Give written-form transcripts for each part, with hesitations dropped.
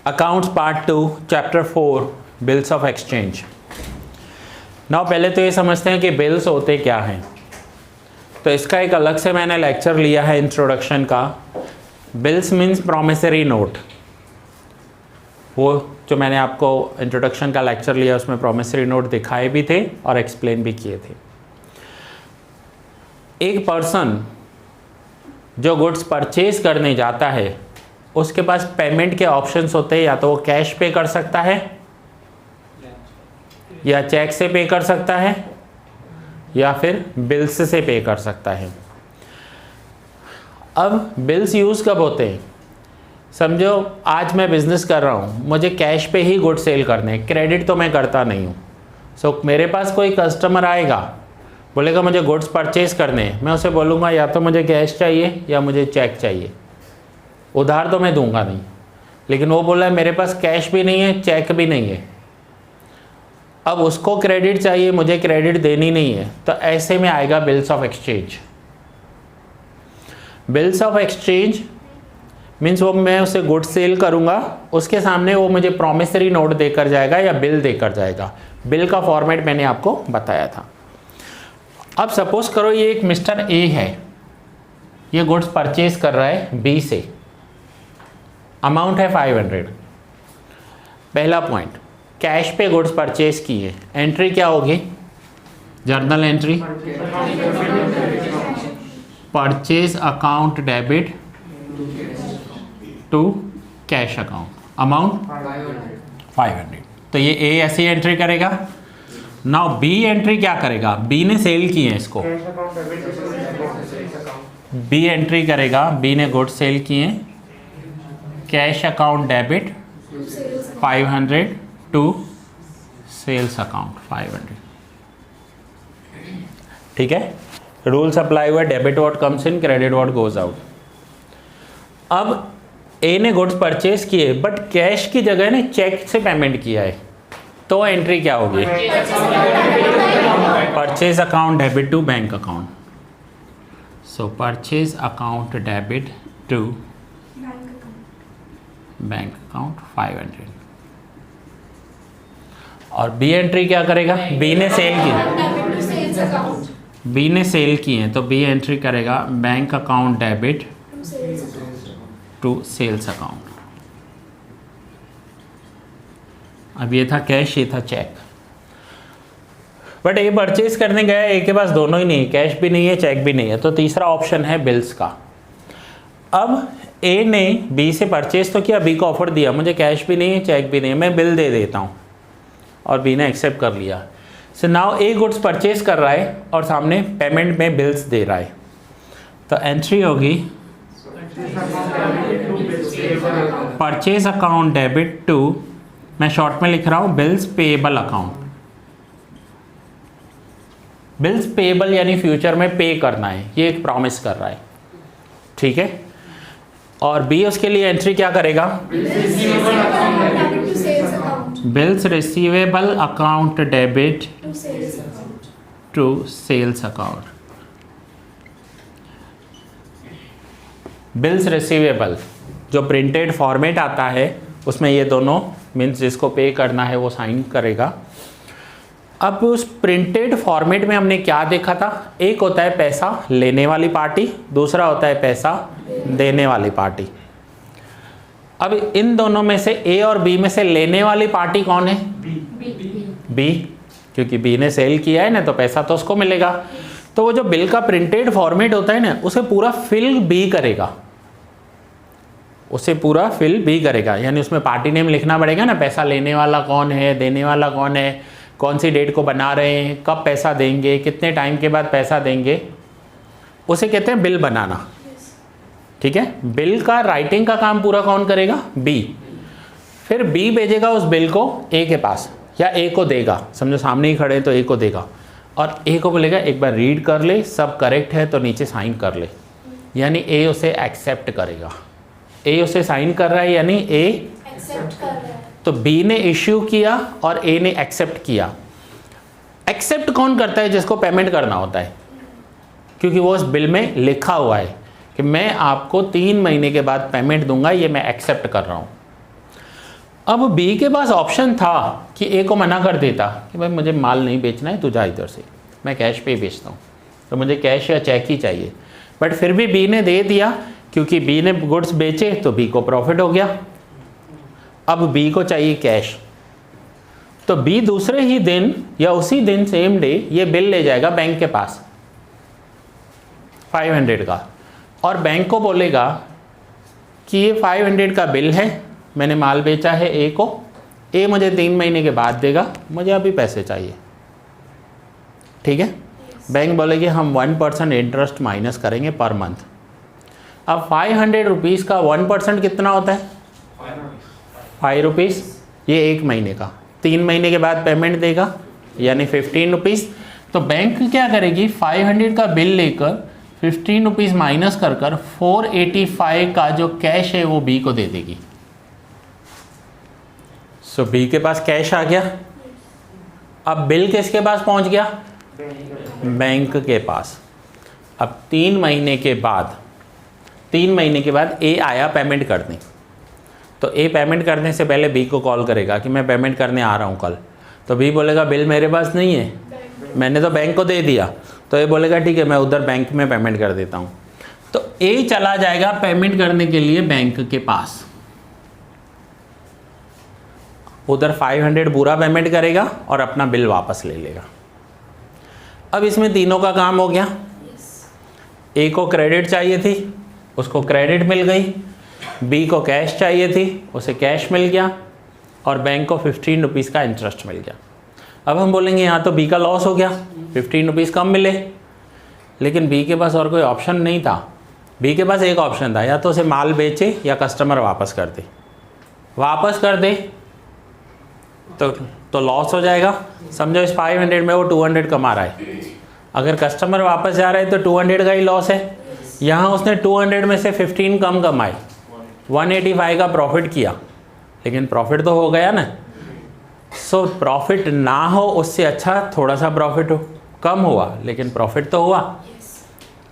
Accounts part 2 chapter 4 bills of exchange. Now पहले तो ये समझते हैं कि बिल्स होते क्या हैं। तो इसका एक अलग से मैंने लेक्चर लिया है इंट्रोडक्शन का। Bills means promissory note. वो जो मैंने आपको इंट्रोडक्शन का लेक्चर लिया उसमें प्रॉमिसरी नोट दिखाए भी थे और एक्सप्लेन भी किए थे। एक पर्सन जो गुड्स परचेज करने जाता है उसके पास पेमेंट के ऑप्शंस होते हैं, या तो वो कैश पे कर सकता है या चेक से पे कर सकता है या फिर बिल्स से पे कर सकता है। अब बिल्स यूज़ कब होते हैं? समझो आज मैं बिज़नेस कर रहा हूँ, मुझे कैश पे ही गुड सेल करने हैं, क्रेडिट तो मैं करता नहीं हूँ। सो मेरे पास कोई कस्टमर आएगा, बोलेगा मुझे गुड्स परचेज करने हैं, मैं उसे बोलूँगा या तो मुझे कैश चाहिए या मुझे चेक चाहिए। उधार तो मैं दूंगा नहीं, लेकिन वो बोला है मेरे पास कैश भी नहीं है, चेक भी नहीं है। अब उसको क्रेडिट चाहिए, मुझे क्रेडिट देनी नहीं है, तो ऐसे में आएगा bills of exchange. Bills of exchange means वो मैं उसे गुड सेल करूंगा, उसके सामने वो मुझे प्रॉमिसरी नोट देकर जाएगा या बिल देकर जाएगा। बिल का फॉर्मेट मैंने आपको बताया था। अब सपोज करो ये एक मिस्टर ए है, ये गुड्स परचेज कर रहा है बी से, अमाउंट है 500। पहला पॉइंट, कैश पे गुड्स परचेज किए, एंट्री क्या होगी? Journal entry, purchase account debit to cash account, amount 500। तो ये ए ऐसी एंट्री करेगा। नाउ बी एंट्री क्या करेगा? बी ने सेल किए हैं इसको, बी एंट्री करेगा, बी ने गुड्स सेल किए, cash account debit 500 to sales account 500। ठीक है, रूल्स अप्लाई हुआ, debit what comes in, credit what goes out. अब ए ने गुड्स परचेज किए बट कैश की जगह ने चेक से पेमेंट किया है, तो एंट्री क्या होगी? Purchase account debit to bank account. So purchase account debit to bank account 500। और बी एंट्री क्या करेगा? बी ने सेल की, बी ने सेल की है, तो बी एंट्री करेगा bank account debit to sales account. अब ये था कैश, ये था चेक। बट ये परचेज करने गया, ए के पास दोनों ही नहीं है, कैश भी नहीं है, चेक भी नहीं है, तो तीसरा ऑप्शन है बिल्स का। अब ए ने बी से परचेज तो किया, बी को ऑफर दिया मुझे कैश भी नहीं है, चेक भी नहीं है, मैं बिल दे देता हूँ, और बी ने एक्सेप्ट कर लिया। सो नाउ ए गुड्स परचेज कर रहा है और सामने पेमेंट में बिल्स दे रहा है, तो एंट्री होगी परचेज अकाउंट डेबिट टू, मैं शॉर्ट में लिख रहा हूँ, bills payable account. Bills payable यानी फ्यूचर में पे करना है, ये एक प्रॉमिस कर रहा है। ठीक है, और बी उसके लिए एंट्री क्या करेगा? Bills receivable account debit to sales account. Bills receivable जो प्रिंटेड फॉर्मेट आता है उसमें ये दोनों मीन्स जिसको पे करना है वो साइन करेगा। अब उस प्रिंटेड फॉर्मेट में हमने क्या देखा था? एक होता है पैसा लेने वाली पार्टी, दूसरा होता है पैसा देने वाली पार्टी। अब इन दोनों में से ए और बी में से लेने वाली पार्टी कौन है? बी, क्योंकि बी ने सेल किया है ना, तो पैसा तो उसको मिलेगा। तो वो जो बिल का प्रिंटेड फॉर्मेट होता है ना, उसे पूरा फिल बी करेगा, उसे पूरा फिल बी करेगा, यानी उसमें पार्टी नेम लिखना पड़ेगा ना, पैसा लेने वाला कौन है, देने वाला कौन है, कौन सी डेट को बना रहे हैं, कब पैसा देंगे, कितने टाइम के बाद पैसा देंगे, उसे कहते हैं बिल बनाना। ठीक है, बिल का राइटिंग का काम पूरा कौन करेगा? बी। फिर बी भेजेगा उस बिल को ए के पास, या ए को देगा, समझो सामने ही खड़े हैं तो ए को देगा, और ए को बोलेगा एक बार रीड कर ले, सब करेक्ट है तो नीचे साइन कर ले, यानी ए उसे एक्सेप्ट करेगा। ए उसे साइन कर रहा है यानी ए एक्सेप्ट कर रहा है। तो बी ने इश्यू किया और ए ने एक्सेप्ट किया। एक्सेप्ट कौन करता है? जिसको पेमेंट करना होता है, क्योंकि वो उस बिल में लिखा हुआ है। कि मैं आपको 3 महीने के बाद पेमेंट दूंगा, ये मैं एक्सेप्ट कर रहा हूँ। अब बी के पास ऑप्शन था कि ए को मना कर देता कि भाई मुझे माल नहीं बेचना है, तू जा इधर से, मैं कैश पे ही बेचता हूँ, तो मुझे कैश या चेक ही चाहिए। बट फिर भी बी ने दे दिया, क्योंकि बी ने गुड्स बेचे तो बी को प्रॉफिट हो गया। अब बी को चाहिए कैश, तो बी दूसरे ही दिन या उसी दिन सेम डे ये बिल ले जाएगा बैंक के पास 500 का, और बैंक को बोलेगा कि ये 500 का बिल है, मैंने माल बेचा है ए को, ए मुझे 3 महीने के बाद देगा, मुझे अभी पैसे चाहिए। ठीक है, बैंक बोलेगी हम 1% इंटरेस्ट माइनस करेंगे पर मंथ। अब 500 रुपीज़ का 1% कितना होता है? 5 रुपीज़। ये 1 महीने का, 3 महीने के बाद पेमेंट देगा यानी 15 रुपीज़। तो बैंक क्या करेगी, 500 का बिल लेकर 15 रुपीज़ माइनस कर 485 का जो कैश है वो बी को दे देगी। सो बी के पास कैश आ गया। अब बिल किसके पास पहुंच गया? बैंक के पास। अब 3 महीने के बाद ए आया पेमेंट करने, तो ए पेमेंट करने से पहले बी को कॉल करेगा कि मैं पेमेंट करने आ रहा हूँ कल। तो बी बोलेगा बिल मेरे पास नहीं है, मैंने तो बैंक को दे दिया। तो ए बोलेगा ठीक है मैं उधर बैंक में पेमेंट कर देता हूँ। तो ए चला जाएगा पेमेंट करने के लिए बैंक के पास, उधर 500 पूरा पेमेंट करेगा और अपना बिल वापस ले लेगा। अब इसमें तीनों का काम हो गया। ए को क्रेडिट चाहिए थी, उसको क्रेडिट मिल गई। बी को कैश चाहिए थी, उसे कैश मिल गया। और बैंक को 15 रुपीज़ का इंटरेस्ट मिल गया। अब हम बोलेंगे यहाँ तो बी का लॉस हो गया, 15 रुपीज़ कम मिले। लेकिन बी के पास और कोई ऑप्शन नहीं था। बी के पास एक ऑप्शन था, या तो उसे माल बेचे या कस्टमर वापस कर दे। वापस कर दे तो लॉस हो जाएगा। समझो इस 500 में वो 200 कमा रहा है, अगर कस्टमर वापस जा रहा है तो 200 का ही लॉस है। यहाँ उसने 200 में से 15 कम कमाए, 185 का प्रॉफिट किया, लेकिन प्रॉफिट तो हो गया ना। सो प्रॉफिट ना हो उससे अच्छा थोड़ा सा प्रॉफिट हो, कम हुआ लेकिन प्रॉफिट तो हुआ।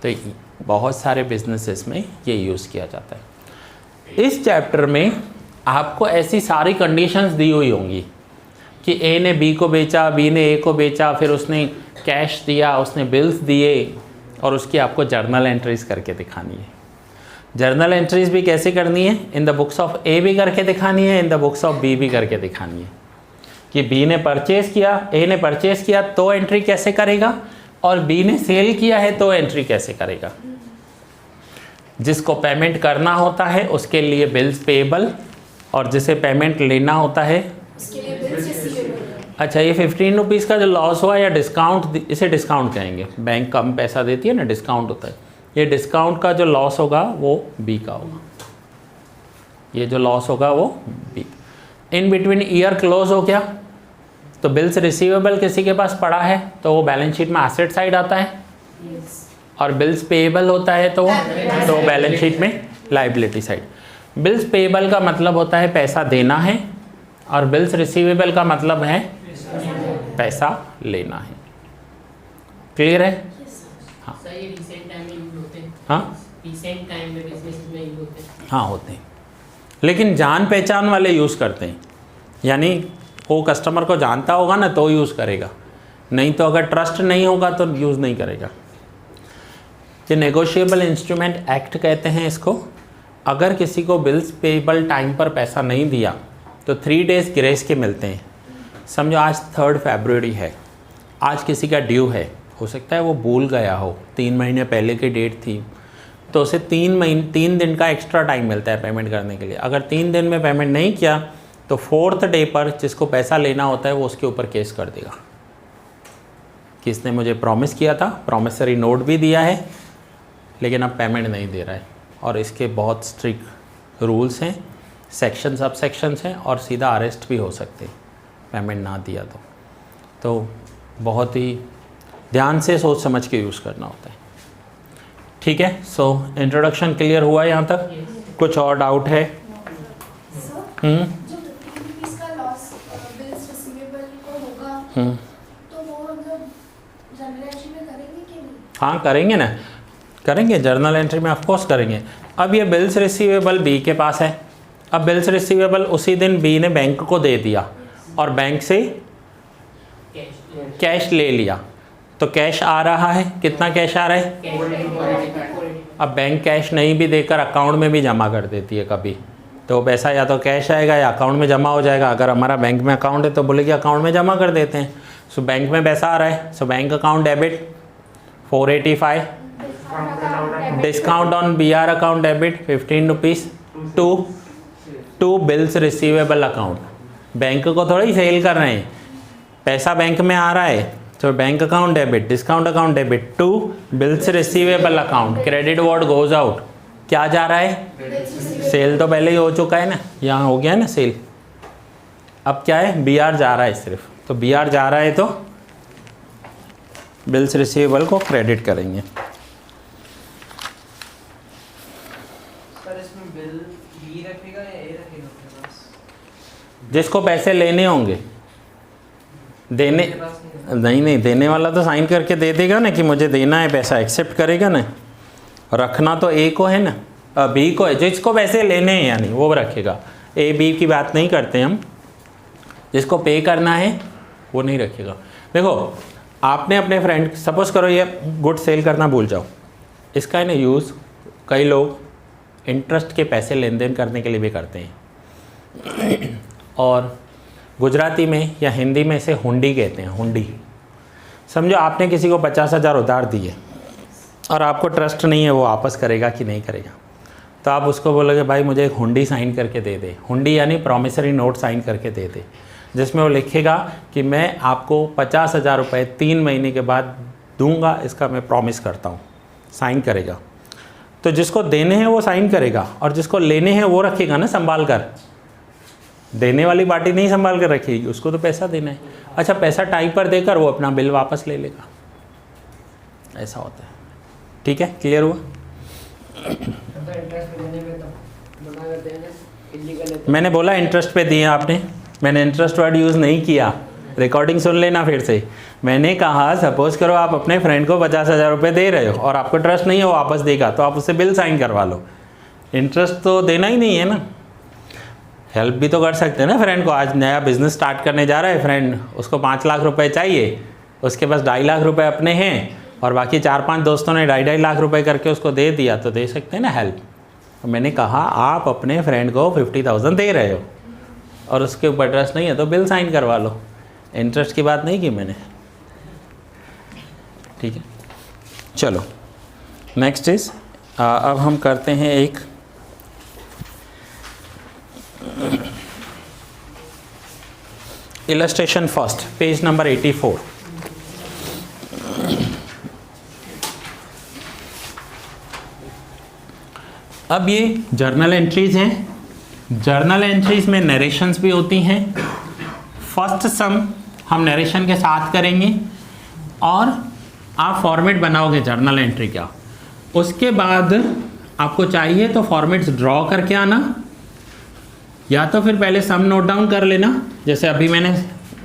तो बहुत सारे बिजनेसेस में ये यूज़ किया जाता है। इस चैप्टर में आपको ऐसी सारी कंडीशंस दी हुई होंगी कि ए ने बी को बेचा, बी ने ए को बेचा, फिर उसने कैश दिया, उसने बिल्स दिए, और उसकी आपको जर्नल एंट्रीज करके दिखानी है। जर्नल एंट्रीज भी कैसे करनी है? In the books of A भी करके दिखानी है, in the books of B भी करके दिखानी है कि बी ने परचेज किया, ए ने परचेज किया तो एंट्री कैसे करेगा, और बी ने सेल किया है तो एंट्री कैसे करेगा। जिसको पेमेंट करना होता है उसके लिए बिल्स पेएबल, और जिसे पेमेंट लेना होता है उसके लिए बिल्स रिसीवेबल। अच्छा, ये 15 रुपीज़ का जो लॉस हुआ या डिस्काउंट, इसे डिस्काउंट कहेंगे। बैंक कम पैसा देती है ना, डिस्काउंट होता है। ये डिस्काउंट का जो लॉस होगा वो बी का होगा, ये जो लॉस होगा वो B. In between year close हो गया तो बिल्स रिसीवेबल किसी के पास पड़ा है तो वो बैलेंस शीट में एसेट साइड आता है, और बिल्स पेएबल होता है तो बैलेंस शीट में लायबिलिटी साइड। बिल्स पेएबल का मतलब होता है पैसा देना है, और बिल्स रिसीवेबल का मतलब है पैसा लेना है। क्लियर है? हाँ, रिसेंट टाइम में यूज होते हैं। हाँ, रिसेंट टाइम में बिजनेस में यूज होते हैं। हाँ होते हैं, लेकिन जान पहचान वाले यूज़ करते हैं। यानी वो कस्टमर को जानता होगा ना तो यूज़ करेगा, नहीं तो अगर ट्रस्ट नहीं होगा तो यूज़ नहीं करेगा। ये नेगोशिएबल इंस्ट्रूमेंट एक्ट कहते हैं इसको। अगर किसी को बिल्स पेएबल टाइम पर पैसा नहीं दिया तो 3 डेज़ ग्रेस के मिलते हैं। समझो आज 3 फरवरी है, आज किसी का ड्यू है, हो सकता है वो भूल गया हो, 3 महीने पहले की डेट थी, तो उसे 3 दिन का एक्स्ट्रा टाइम मिलता है पेमेंट करने के लिए। अगर 3 दिन में पेमेंट नहीं किया तो 4th डे पर जिसको पैसा लेना होता है वो उसके ऊपर केस कर देगा कि इसने मुझे प्रॉमिस किया था, प्रॉमिसरी नोट भी दिया है, लेकिन अब पेमेंट नहीं दे रहा है। और इसके बहुत स्ट्रिक्ट रूल्स हैं, सेक्शन सब सेक्शंस हैं, और सीधा अरेस्ट भी हो सकते हैं पेमेंट ना दिया तो बहुत ही ध्यान से सोच समझ के यूज़ करना होता है। ठीक है, सो इंट्रोडक्शन क्लियर हुआ यहाँ तक? कुछ और डाउट है? जो 15 रुपीस का लॉस बिल्स रिसीवेबल को होगा तो वो मतलब जनरल एंट्री में करेंगे कि नहीं? हाँ करेंगे ना, करेंगे, जर्नल एंट्री में ऑफकोर्स करेंगे। अब ये बिल्स रिसीवेबल बी के पास है, अब बिल्स रिसीवेबल उसी दिन बी ने बैंक को दे दिया और बैंक से कैश ले लिया, तो कैश आ रहा है, कितना कैश आ रहा है। अब बैंक कैश नहीं भी देकर अकाउंट में भी जमा कर देती है कभी, तो पैसा या तो कैश आएगा या अकाउंट में जमा हो जाएगा। अगर हमारा बैंक में अकाउंट है तो बोलेगी अकाउंट में जमा कर देते हैं। सो बैंक में पैसा आ रहा है, so bank account debit 485, discount on BR account debit 15 rupees to bills receivable account. Bank को थोड़ा ही सेल कर रहे हैं, पैसा बैंक में आ रहा है, तो bank account debit, discount account debit to bills receivable account, credit what goes out, क्या जा रहा है, सेल तो पहले ही हो चुका है ना, यहाँ हो गया ना सेल। अब क्या है, BR जा रहा है सिर्फ, तो BR जा रहा है तो बिल्स रिसीवेबल को क्रेडिट करेंगे। सर इसमें बिल बी रखेगा या ए रखेगा अपने पास? जिसको पैसे लेने होंगे, देने मेरे पास नहीं नहीं देने वाला तो साइन करके दे देगा ना कि मुझे देना है, पैसा एक्सेप्ट करेगा ना। रखना तो ए को है ना, बी को है, जिसको पैसे लेने हैं यानी वो रखेगा। ए बी की बात नहीं करते हम, जिसको पे करना है वो नहीं रखेगा। देखो आपने अपने फ्रेंड, सपोज करो ये गुड सेल करना भूल जाओ, इसका है ना यूज़ कई लोग इंटरेस्ट के पैसे लेन देन करने के लिए भी करते हैं, और गुजराती में या हिंदी में इसे हुंडी कहते हैं। हुंडी, समझो आपने किसी को 50,000 उधार दिए और आपको ट्रस्ट नहीं है वो वापस करेगा कि नहीं करेगा, तो आप उसको बोलोगे भाई मुझे एक हुंडी साइन करके दे दे। हुंडी यानी प्रॉमिसरी नोट साइन करके दे दे, जिसमें वो लिखेगा कि मैं आपको 50,000 रुपये 3 महीने के बाद दूंगा, इसका मैं प्रॉमिस करता हूँ, साइन करेगा। तो जिसको देने हैं वो साइन करेगा और जिसको लेने हैं वो रखेगा ना संभाल कर। देने वाली पार्टी नहीं संभाल कर रखेगी, उसको तो पैसा देना है। अच्छा, पैसा टाइम पर देकर वो अपना बिल वापस ले लेगा, ऐसा होता है। ठीक है, क्लियर हुआ? मैंने बोला इंटरेस्ट पे दिए आपने, मैंने इंटरेस्ट वर्ड यूज़ नहीं किया, रिकॉर्डिंग सुन लेना फिर से। मैंने कहा सपोज करो आप अपने फ्रेंड को 50,000 रुपये दे रहे हो और आपको ट्रस्ट नहीं है वो वापस देगा, तो आप उससे बिल साइन करवा लो। इंटरेस्ट तो देना ही नहीं है ना, हेल्प भी तो कर सकते हैं ना फ्रेंड को। आज नया बिजनेस स्टार्ट करने जा रहा है फ्रेंड, उसको 5 लाख रुपए चाहिए, उसके पास 2.5 लाख रुपए अपने हैं और बाकी 4-5 दोस्तों ने 2.5 लाख रुपए करके उसको दे दिया, तो दे सकते हैं ना हेल्प। तो मैंने कहा आप अपने फ्रेंड को 50,000 दे रहे हो और उसके ऊपर ट्रस्ट नहीं है तो बिल साइन करवा लो, इंटरेस्ट की बात नहीं की मैंने। ठीक है, चलो नेक्स्ट इज, अब हम करते हैं एक इलस्ट्रेशन फर्स्ट, पेज नंबर 84। अब ये जर्नल एंट्रीज हैं। जर्नल एंट्रीज में नरेशंस भी होती हैं। फर्स्ट सम हम नरेशन के साथ करेंगे और आप फॉर्मेट बनाओगे जर्नल एंट्री का। उसके बाद आपको चाहिए तो फॉर्मेट्स ड्रॉ करके आना, या तो फिर पहले सम नोट डाउन कर लेना, जैसे अभी मैंने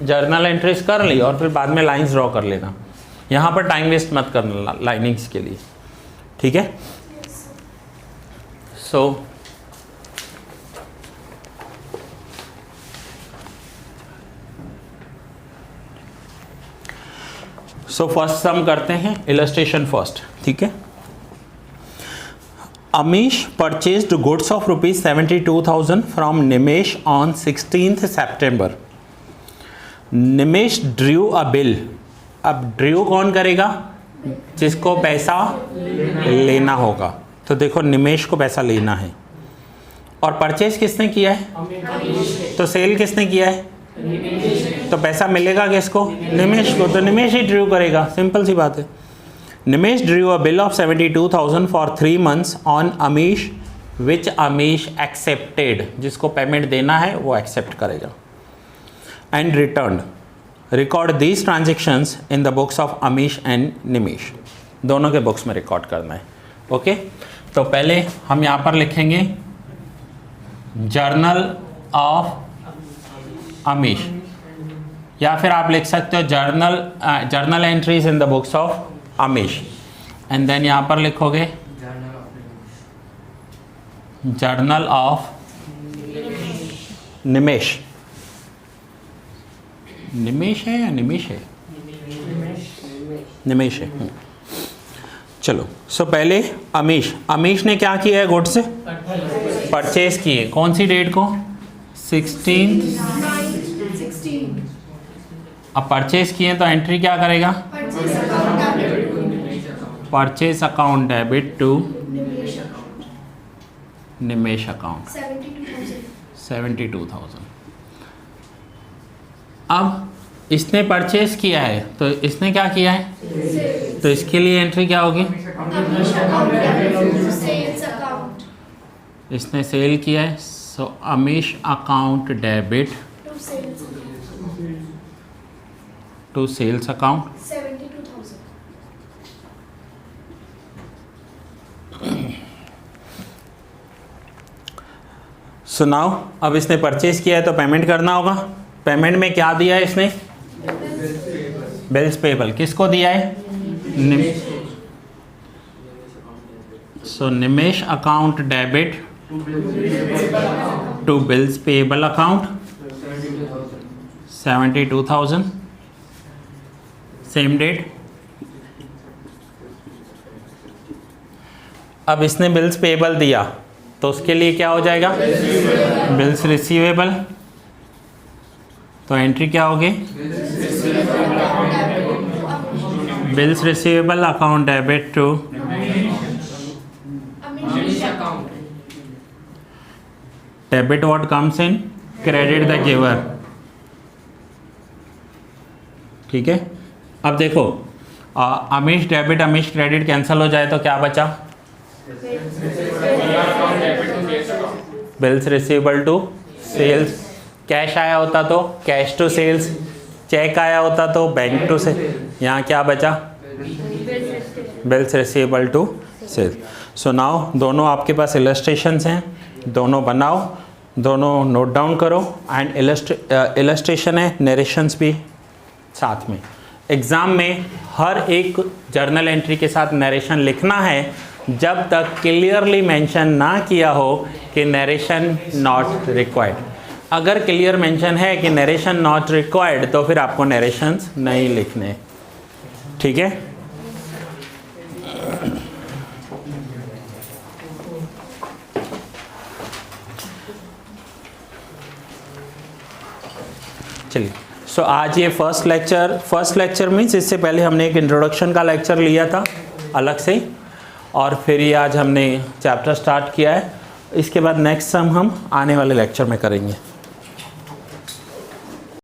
जर्नल एंट्रीज कर ली, और फिर बाद में लाइंस ड्रॉ कर लेना। यहाँ पर टाइम वेस्ट मत करना लाइनिंग्स के लिए, ठीक है। सो फर्स्ट सम करते हैं, इलस्ट्रेशन फर्स्ट, ठीक है। Amish purchased goods of rupees 72,000 from Nimesh on 16th September. Nimesh drew a bill. अब ड्रू कौन करेगा? जिसको पैसा लेना होगा। तो देखो निमेश को पैसा लेना है और परचेज किसने किया है? तो सेल किसने किया है? तो पैसा मिलेगा किसको? निमेश को। तो निमेश ही ड्रू करेगा, सिंपल सी बात है। Nimesh drew a bill of 72,000 for 3 months on Amish, which Amish accepted. जिसको पेमेंट देना है वो एक्सेप्ट करेगा। And returned. Record these transactions in the books of Amish and Nimesh. दोनों के बुक्स में रिकॉर्ड करना है, ओके। तो पहले हम यहाँ पर लिखेंगे जर्नल ऑफ अमीश, या फिर आप लिख सकते हो journal entries in the books of Amish, and then यहाँ पर लिखोगे जर्नल ऑफ निमेश, निमेश है या निमेश है? निमेश है। चलो सो पहले अमीश, अमीश ने क्या किया है? गुड्स परचेज किए, कौन सी डेट को? 16। 16 अब परचेज किए तो एंट्री क्या करेगा? Purchase account debit purchase account debit to Nivesh account Nimesh account 72,000 72,000। अब इसने परचेज किया है तो इसने क्या किया है? तो इसके लिए एंट्री क्या होगी? Amish account debit sales account इसने सेल किया है, so Amish account debit to sales to sales account 72,000 so now अब इसने परचेज किया है तो पेमेंट करना होगा। पेमेंट में क्या दिया है इसने? Bills payable. किसको दिया है? So Nimesh account debit to bills payable account 72,000 same date. अब इसने बिल्स पेबल दिया तो उसके लिए क्या हो जाएगा? Bills receivable. तो एंट्री क्या होगी? Bills receivable account debit to Amish account debit what comes in credit the giver. ठीक है। अब देखो Amish debit Amish credit cancel हो जाए तो क्या बचा? Bills receivable to sales. Cash आया होता तो कैश टू सेल्स, चेक आया होता तो बैंक टू सेल्स। यहाँ क्या बचा? Bills receivable to sales. So now दोनों आपके पास इलस्ट्रेशंस हैं, दोनों बनाओ, दोनों नोट डाउन करो एंड इलस्ट्रेशन है, नरेशंस भी साथ में। एग्ज़ाम में हर एक जर्नल एंट्री के साथ नरेशन लिखना है जब तक क्लियरली मेंशन ना किया हो कि नरेशन नॉट रिक्वायर्ड। अगर क्लियर मेंशन है कि नरेशन नॉट रिक्वायर्ड तो फिर आपको नरेशंस नहीं लिखने। ठीक है। चलिए सो आज ये फर्स्ट लेक्चर मीन्स इससे पहले हमने एक इंट्रोडक्शन का लेक्चर लिया था अलग से, और फिर ये आज हमने चैप्टर स्टार्ट किया है। इसके बाद नेक्स्ट सम हम आने वाले लेक्चर में करेंगे।